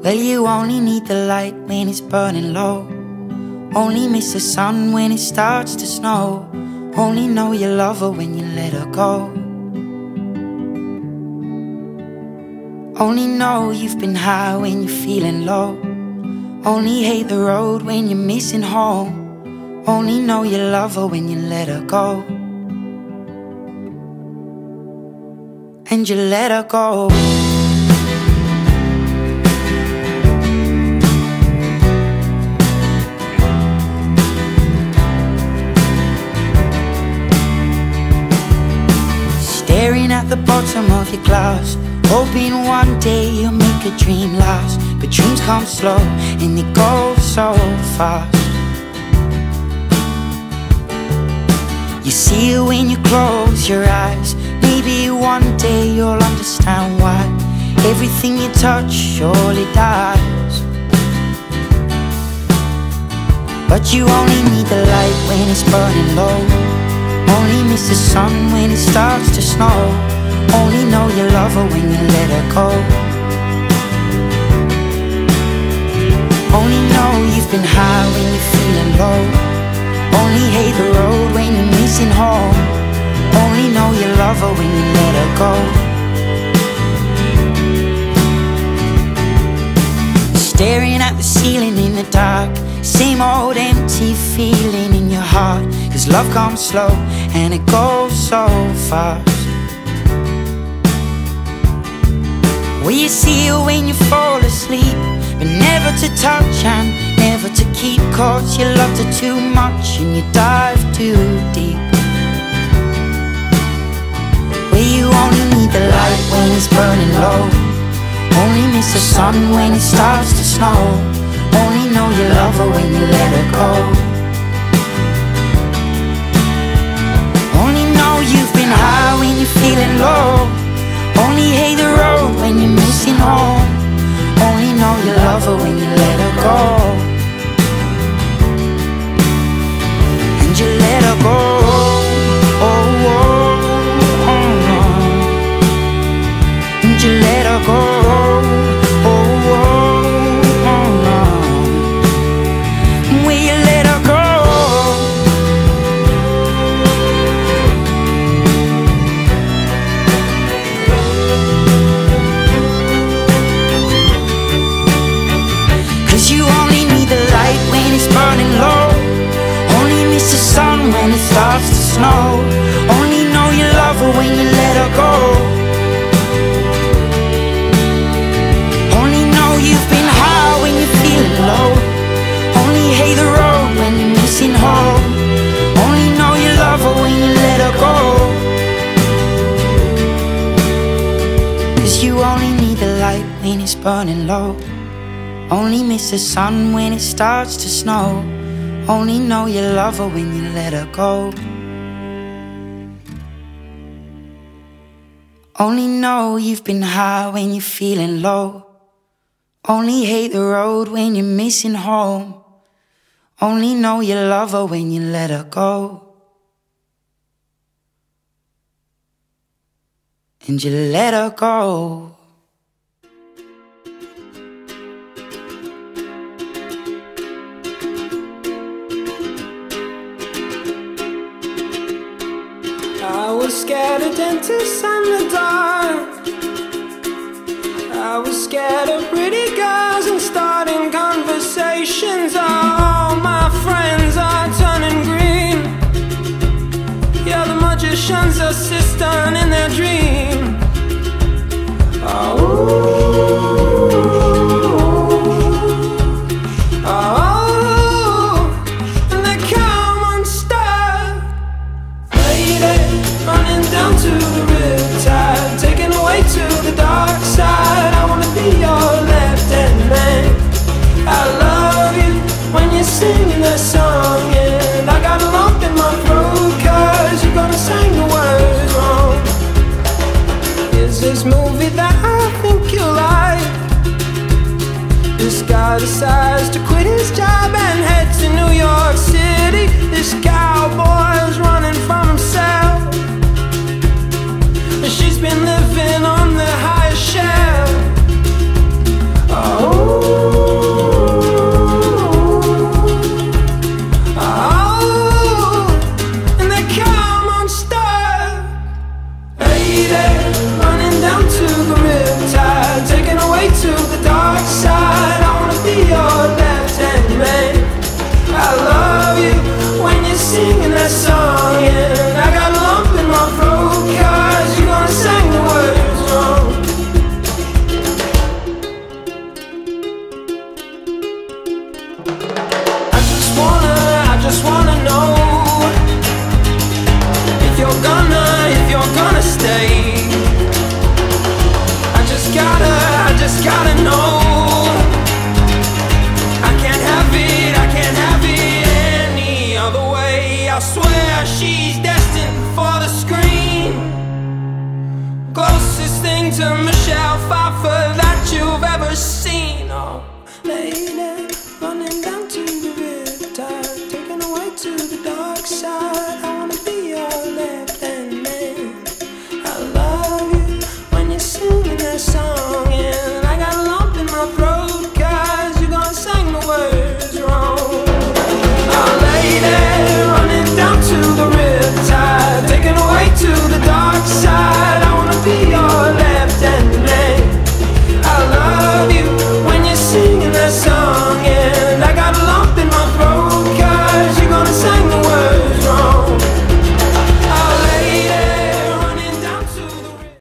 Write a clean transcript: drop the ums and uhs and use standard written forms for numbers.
Well, you only need the light when it's burning low. Only miss the sun when it starts to snow. Only know you love her when you let her go. Only know you've been high when you're feeling low. Only hate the road when you're missing home. Only know you love her when you let her go. And you let her go. Staring at the bottom of your glass, hoping one day you'll make a dream last. But dreams come slow and they go so fast. You see it when you close your eyes. Maybe one day you'll understand why everything you touch surely dies. But you only need the light when it's burning low. Only miss the sun when it starts to snow. Only know you love her when you let her go. Only know you've been high when you're feeling low. Only hate the road when you're missing home. Only know you love her when you let her go. Staring at the ceiling in the dark, same old empty feeling in your heart. 'Cause love comes slow and it goes so fast. Well, you see it when you fall asleep, but never to touch and never to keep. 'Cause you loved her too much and you dive too deep. Well, you only need the light when it's burning low. Only miss the sun when it starts to snow. Only know you love her when you let her go. Only know you've been high when you're feeling low. Only hate the road when you're missing home. Only know you love her when you let her go. And you let her go. Oh, oh, oh, oh. And you let her go. When it starts to snow, only know you love her when you let her go. Only know you've been high when you're feeling low. Only hate the road when you're missing home. Only know you love her when you let her go. 'Cause you only need the light when it's burning low. Only miss the sun when it starts to snow. Only know you love her when you let her go. Only know you've been high when you're feeling low. Only hate the road when you're missing home. Only know you love her when you let her go. And you let her go. I was scared of dentists and the dark. I was scared of pretty girls and starting conversations. All my friends are turning green. Yeah, the magician's assistant in their dream. Oh, down to the riptide, taken away to the dark side. I wanna be your now she's destined for the screen. Closest thing to machine.